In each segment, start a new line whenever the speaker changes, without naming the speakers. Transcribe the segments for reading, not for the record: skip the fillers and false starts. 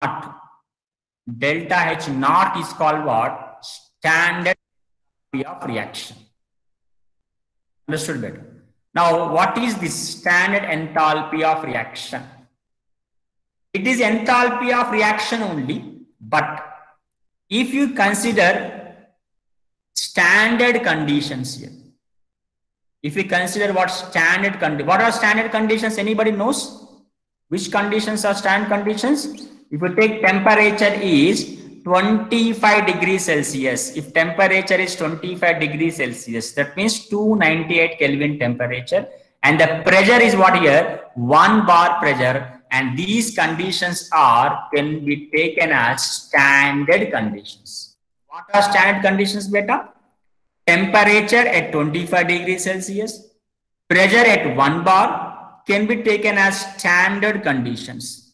delta H naught is called what? Standard enthalpy of reaction. Understood better? Now, what is this standard enthalpy of reaction? It is enthalpy of reaction only, but if you consider standard conditions here, if we consider what are standard conditions? Anybody knows which conditions are standard conditions? If you take temperature is 25 degrees Celsius, if temperature is 25 degrees Celsius, that means 298 Kelvin temperature, and the pressure is what here? 1 bar pressure, and these conditions can be taken as standard conditions. What are standard conditions, beta? Temperature at 25 degrees Celsius, pressure at 1 bar can be taken as standard conditions.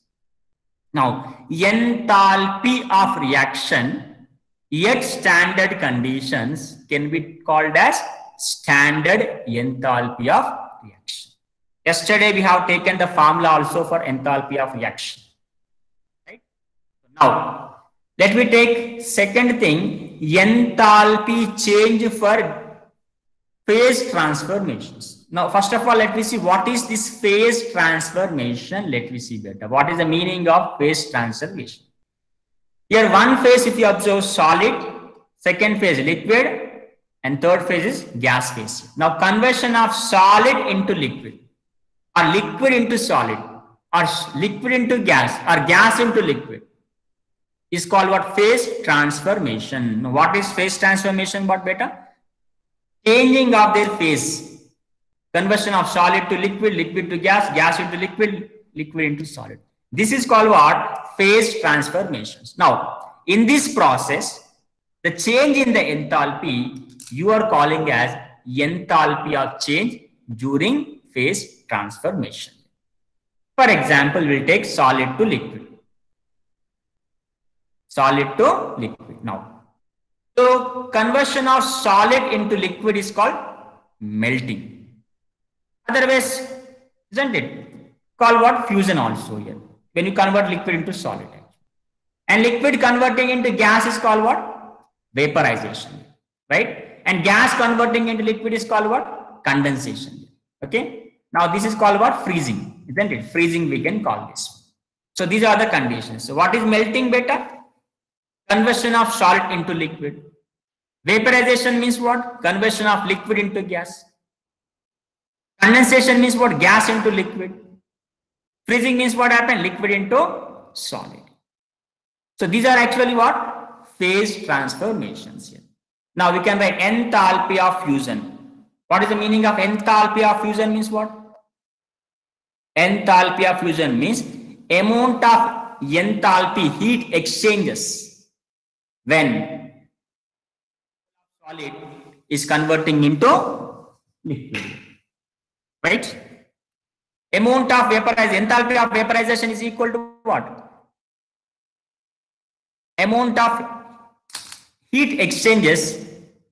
Now, enthalpy of reaction at standard conditions can be called as standard enthalpy of reaction. Yesterday, we have taken the formula also for enthalpy of reaction. Right? Now, let me take second thing, enthalpy change for phase transformations. Now, first of all, let me see what is this phase transformation. Let me see better. What is the meaning of phase transformation? Here, one phase, if you observe, solid, second phase liquid, and third phase is gas phase. Now, conversion of solid into liquid, or liquid into solid, or liquid into gas, or gas into liquid, is called what? Phase transformation. Now, what is phase transformation? What beta? Changing of their phase. Conversion of solid to liquid, liquid to gas, gas into liquid, liquid into solid. This is called what? Phase transformations. Now, in this process, the change in the enthalpy you are calling as enthalpy of change during phase transformation. For example, we'll take solid to liquid. Solid to liquid. Now, so conversion of solid into liquid is called melting. Otherwise, isn't it? Called what? Fusion also here. When you convert liquid into solid. And liquid converting into gas is called what? Vaporization. Right? And gas converting into liquid is called what? Condensation. Okay? Now, this is called what? Freezing. Isn't it? Freezing we can call this. So, these are the conditions. So, what is melting beta? Conversion of solid into liquid. Vaporization means what? Conversion of liquid into gas. Condensation means what? Gas into liquid. Freezing means what happened? Liquid into solid. So these are actually what? Phase transformations here. Now we can write enthalpy of fusion. What is the meaning of enthalpy of fusion means what? Enthalpy of fusion means amount of enthalpy heat exchanges when solid is converting into liquid, right? Amount of vaporization, enthalpy of vaporization is equal to what? Amount of heat exchanges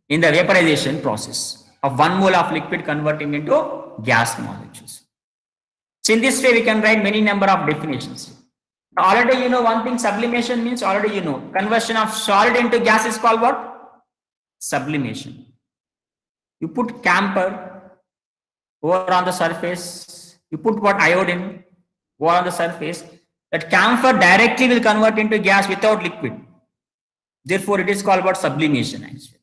in the vaporization process of 1 mole of liquid converting into gas molecules. So in this way, we can write many number of definitions. Already you know one thing, sublimation means already you know. Conversion of solid into gas is called what? Sublimation. You put camphor over on the surface, you put what? Iodine over on the surface. That camphor directly will convert into gas without liquid. Therefore, it is called what? Sublimation actually.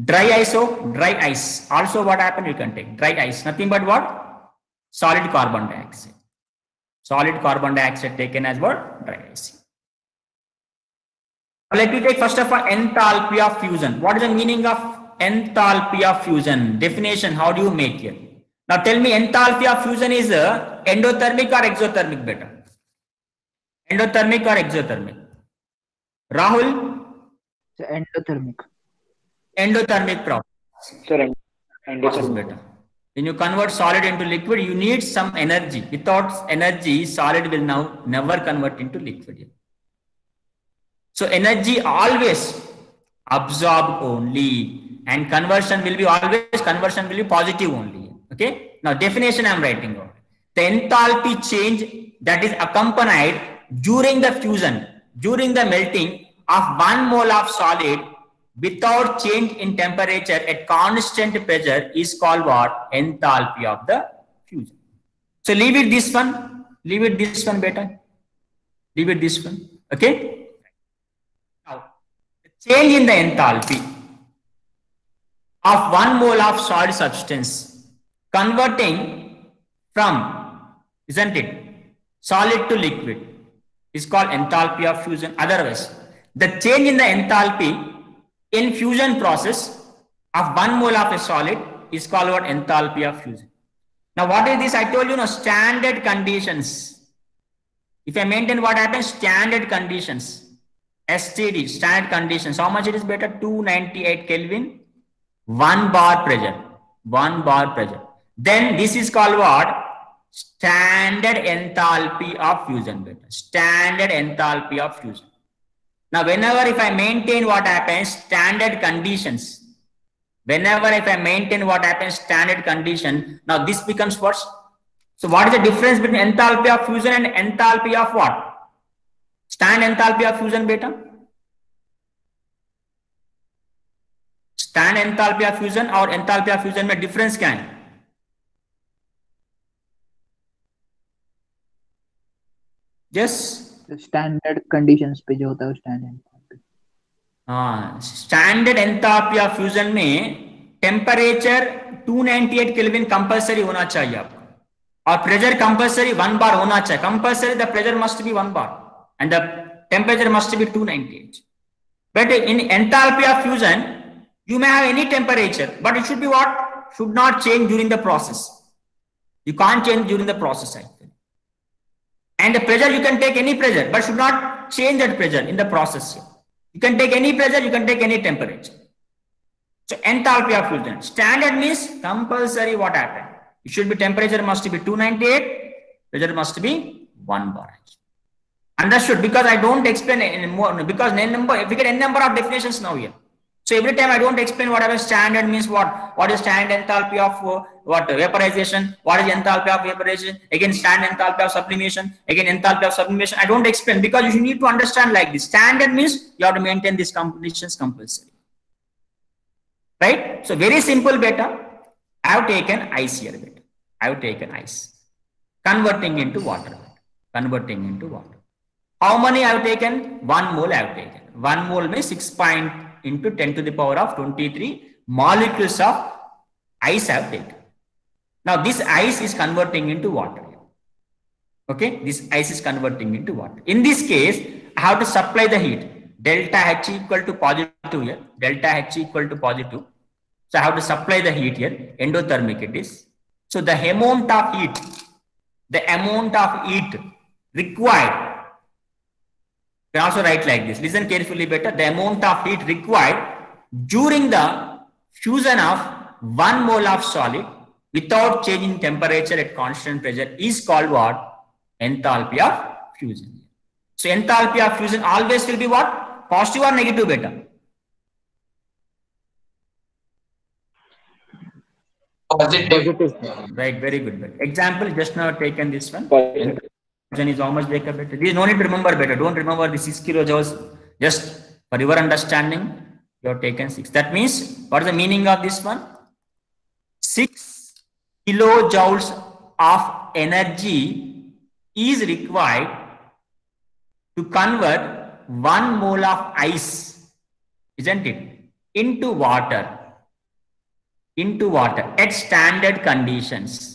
Dry ice. Also what happened? You can take dry ice. Nothing but what? Solid carbon dioxide. Solid carbon dioxide taken as what? Dry ice. Let me take first of all enthalpy of fusion. What is the meaning of enthalpy of fusion? Definition, how do you make it? Now tell me, enthalpy of fusion is endothermic or exothermic beta? Endothermic or exothermic? Rahul?
Endothermic.
Endothermic process.
Sir, endothermic.
Better. When you convert solid into liquid, you need some energy. Without energy, solid will now never convert into liquid. So energy always absorbed only, and conversion will be positive only. Okay. Now definition I am writing out. The enthalpy change that is accompanied during the fusion, during the melting of 1 mole of solid without change in temperature at constant pressure is called what? Enthalpy of the fusion. So leave it this one, leave it this one better, leave it this one. Okay. Now, change in the enthalpy of 1 mole of solid substance converting from, isn't it, solid to liquid is called enthalpy of fusion. Otherwise, the change in the enthalpy in fusion process of 1 mole of a solid is called what? Enthalpy of fusion. Now, what is this? I told you, standard conditions. If I maintain what happens, standard conditions, STD, standard conditions. How much it is better? 298 Kelvin, 1 bar pressure, 1 bar pressure. Then this is called what? Standard enthalpy of fusion. Better. Standard enthalpy of fusion. Now, whenever if I maintain what happens, standard conditions. Whenever if I maintain what happens, standard condition. Now, this becomes what? So, what is the difference between enthalpy of fusion and enthalpy of what? Standard enthalpy of fusion, beta? Standard enthalpy of fusion or enthalpy of fusion में difference क्या है? Yes.
Standard conditions पे जो होता है वो standard
standard enthalpy of fusion में temperature 298 kelvin compulsory होना चाहिए आपको और प्रेशर कंपलसरी 1 बार होना चाहिए. Compulsory the pressure must be 1 bar and the temperature must be 298. But in enthalpy of fusion, you may have any temperature, but it should be what? Should not change during the process. You can't change during the process actually. And the pressure, you can take any pressure, but should not change that pressure in the process. You can take any pressure, you can take any temperature. So enthalpy of fusion. Standard means compulsory what happened. It should be temperature must be 298, pressure must be 1 bar. Understood? Because I don't explain any more, because we get n number of definitions now here. So every time I don't explain whatever standard means what is standard enthalpy of what vaporization, what is enthalpy of vaporization, again standard enthalpy of sublimation, again enthalpy of sublimation. I don't explain because you need to understand like this. Standard means you have to maintain these conditions compulsory. Right? So very simple beta. I have taken ice here beta. I have taken ice. Converting into water. Converting into water. How many I have taken? 1 mole I have taken. 1 mole means 6 into 10 to the power of 23 molecules of ice I have taken. Now this ice is converting into water. Okay, this ice is converting into water. In this case, I have to supply the heat. Delta H equal to positive here. Delta H equal to positive. So I have to supply the heat here. Endothermic it is. So the amount of heat required. You can also write like this. Listen carefully better. The amount of heat required during the fusion of 1 mole of solid without changing temperature at constant pressure is called what? Enthalpy of fusion. So enthalpy of fusion always will be what? Positive or negative beta?
Positive.
Right, very good. Beta. Example, just now taken this one.
Positive.
Fusion is how much better? There is no need to remember better. Don't remember the 6 kilojoules. Just for your understanding, you have taken 6. That means, what is the meaning of this one? 6 kilojoules of energy is required to convert 1 mole of ice, isn't it, into water at standard conditions.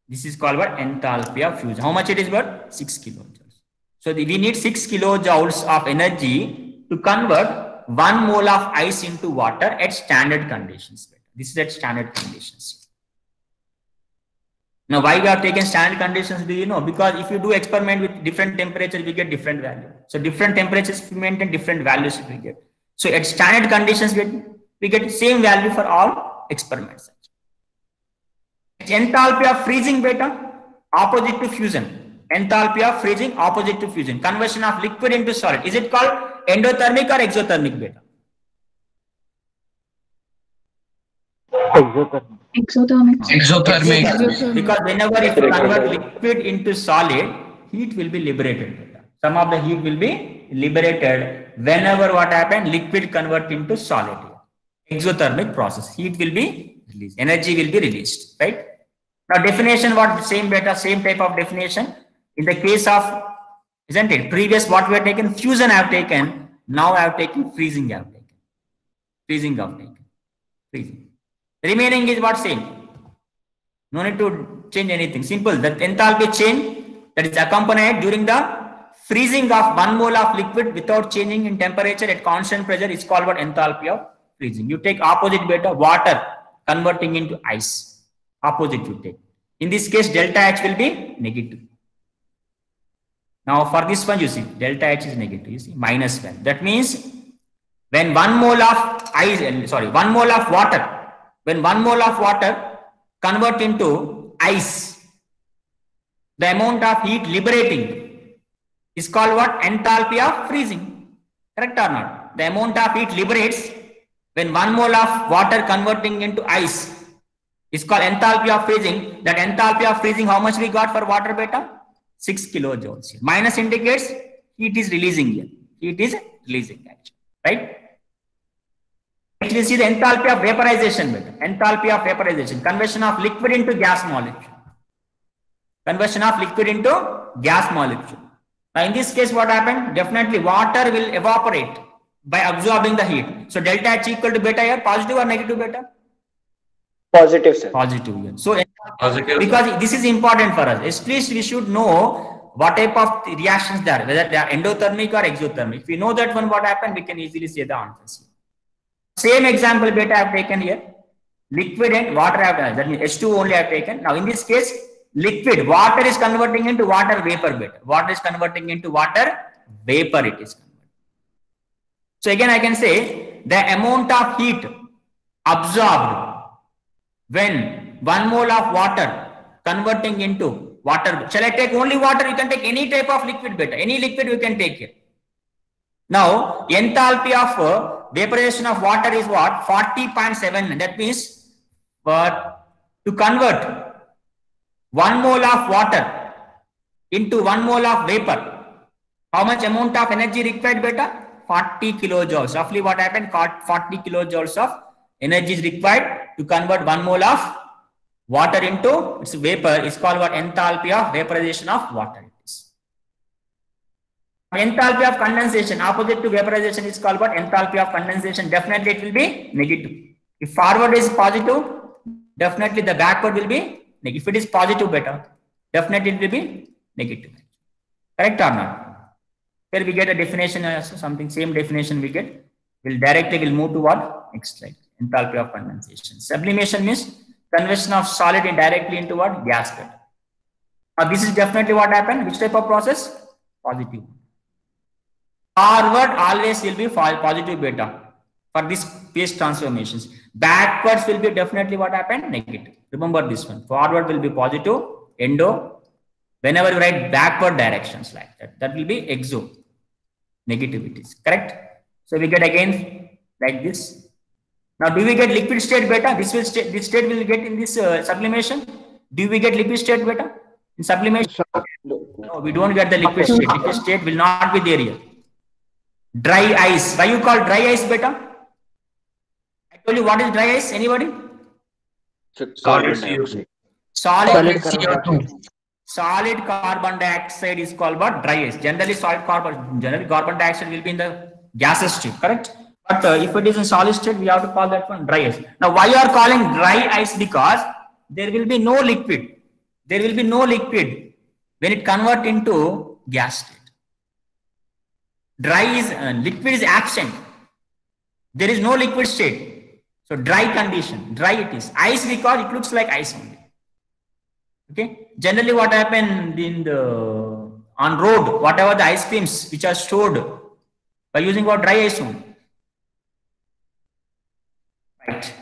This is called what? Enthalpy of fusion. How much it is worth? 6 kilojoules. So we need 6 kilojoules of energy to convert 1 mole of ice into water at standard conditions. This is at standard conditions. Now, why we have taken standard conditions, do you know? Because if you do experiment with different temperatures, we get different value. So different temperatures we maintain, different values we get. So at standard conditions, we get same value for all experiments. Enthalpy of freezing beta, opposite to fusion. Enthalpy of freezing, opposite to fusion. Conversion of liquid into solid. Is it called endothermic or exothermic beta?
Exothermic.
Exothermic.
Because whenever if you convert liquid into solid, heat will be liberated beta. Some of the heat will be liberated whenever what happened, liquid convert into solid. Exothermic process, heat will be released, energy will be released, right? Now definition, what same beta, same type of definition. In the case of, isn't it? Previous what we have taken, fusion I have taken, now I have taken freezing I have taken. Freezing I have taken. Freezing. Remaining is what same. No need to change anything. Simple. The enthalpy change that is accompanied during the freezing of 1 mole of liquid without changing in temperature at constant pressure is called what enthalpy of freezing. You take opposite beta, water converting into ice. Opposite you take. In this case, delta H will be negative. Now for this one, you see, delta H is negative. You see, -1. That means when 1 mole of ice, sorry, 1 mole of water, when 1 mole of water convert into ice, the amount of heat liberating is called what? Enthalpy of freezing. Correct or not? The amount of heat liberates when 1 mole of water converting into ice is called enthalpy of freezing. That enthalpy of freezing, how much we got for water beta? 6 kilojoules here. Minus indicates heat is releasing here. Heat is releasing actually, right? Next we see the enthalpy of vaporization beta. Enthalpy of vaporization, conversion of liquid into gas molecule. Conversion of liquid into gas molecule. Now in this case what happened? Definitely water will evaporate by absorbing the heat. So delta H equal to beta here, positive or negative beta?
Positive, sir.
Positive here. So
Positive,
because this is important for us, at least we should know what type of reactions there are, whether they are endothermic or exothermic. If we know that one what happened, we can easily say the answers. Same example beta I have taken here. Liquid and water I have done. That means H2 only I have taken. Now in this case, liquid, water is converting into water vapor beta. Water is converting into water vapor it is converting. So again I can say the amount of heat absorbed when 1 mole of water converting into water. Shall I take only water? You can take any type of liquid beta. Any liquid you can take here. Now enthalpy of vaporization of water is what? 40.7. That means to convert 1 mole of water into 1 mole of vapor, how much amount of energy required beta? 40 kilojoules. Roughly what happened? 40 kilojoules of energy is required to convert 1 mole of water into its vapor. Is called what? Enthalpy of vaporization of water. Enthalpy of condensation, opposite to vaporization, is called what? Enthalpy of condensation. Definitely it will be negative. If forward is positive, definitely the backward will be negative. If it is positive beta, definitely it will be negative. Correct or not? Here we get a definition, something same definition we get. We'll move to what? Next slide. Enthalpy of condensation. Sublimation means conversion of solid indirectly into what? Gas beta. Now this is definitely what happened. Which type of process? Positive. Forward always will be positive beta for this phase transformations. Backwards will be definitely what happened? Negative. Remember this one. Forward will be positive, endo. Whenever you write backward directions like that, that will be exo. Negativities. Correct? So we get again like this. Now do we get liquid state beta? This state will get in this sublimation. Do we get liquid state beta in sublimation? No, we don't get the liquid state. Liquid state will not be there here. Dry ice. Why you call dry ice beta? I told you what is dry ice. Anybody?
Solid CO2.
Solid
CO2.
Solid carbon dioxide is called what? Dry ice. Generally carbon dioxide will be in the gaseous state, correct? But if it is in solid state, we have to call that one dry ice. Now why you are calling dry ice? Because there will be no liquid. There will be no liquid when it converts into gas state. Dry is liquid is absent. There is no liquid state. So dry condition, dry it is. Ice because it looks like ice only. Okay. Generally, what happened in the on road, whatever the ice creams which are stored by using what? Dry ice only. Right.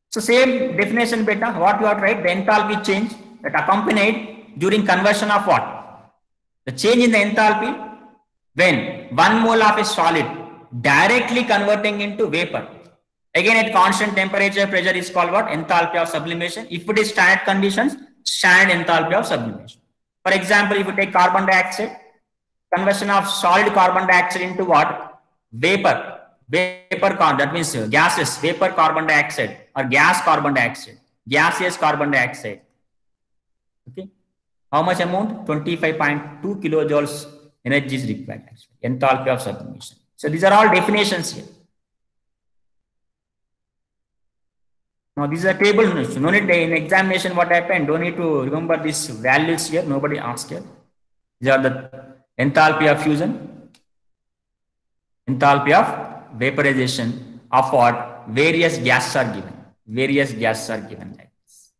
So same definition beta. What you have to write? The enthalpy change that accompanied during conversion of what? The change in the enthalpy when 1 mole of a solid directly converting into vapor. Again at constant temperature pressure is called what? Enthalpy of sublimation. If it is standard conditions, standard enthalpy of sublimation. For example, if you take carbon dioxide, conversion of solid carbon dioxide into what? Vapor. That means gases, vapor carbon dioxide or gas carbon dioxide, gaseous carbon dioxide. Okay. How much amount? 25.2 kilojoules energy is required. Actually. Enthalpy of sublimation. So these are all definitions here. Now this is a table. No need in examination what happened. Don't need to remember these values here. Nobody asked here. These are the enthalpy of fusion, enthalpy of vaporization of what? Various gases are given. Various gases are given like this.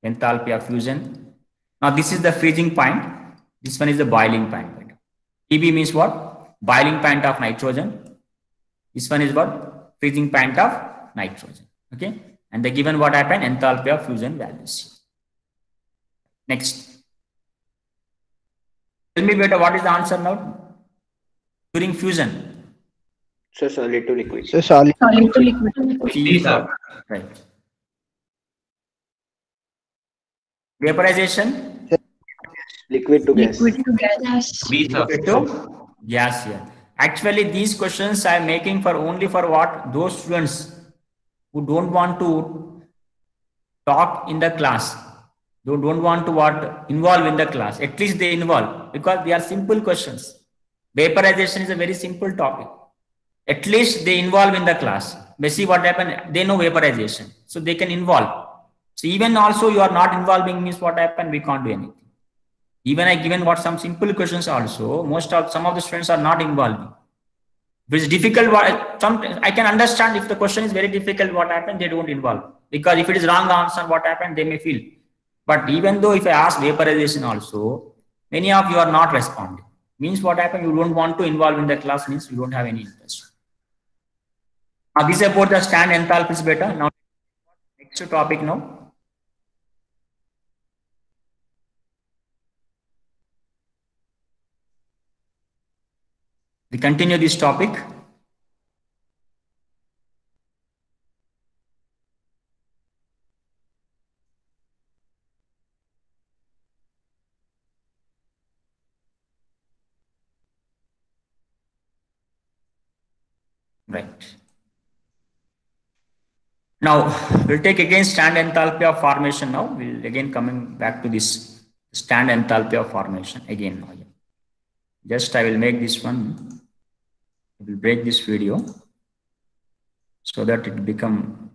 Enthalpy of fusion. Now this is the freezing point. This one is the boiling point. TB means what? Boiling point of nitrogen. This one is what? Freezing point of nitrogen. Okay. And they given what happened? Enthalpy of fusion values. Next. Tell me better, what is the answer now? During fusion.
So solid to liquid.
So solid.
Solid to liquid.
C, right. Vaporization.
Liquid to gas.
Liquid to gas.
Liquid to gas here. Actually, these questions I am making for only for what? Those students who don't want to talk in the class. They don't want to what? Involve in the class. At least they involve because they are simple questions. Vaporization is a very simple topic. At least they involve in the class. They see what happened. They know vaporization. So they can involve. So even also you are not involving means what happened, we can't do anything. Even I given what some simple questions also, some of the students are not involving. If it's difficult, I can understand if the question is very difficult, what happened, they don't involve. Because if it is wrong answer, what happened, they may feel. But even though if I ask vaporization also, many of you are not responding. Means what happened, you don't want to involve in the class, means you don't have any interest. Now this is about the stand enthalpy is better. Now next topic now. We continue this topic. Right. Now we'll take again stand enthalpy of formation. Now we'll again coming back to this stand enthalpy of formation again. Now, just I will make this one. I will break this video so that it become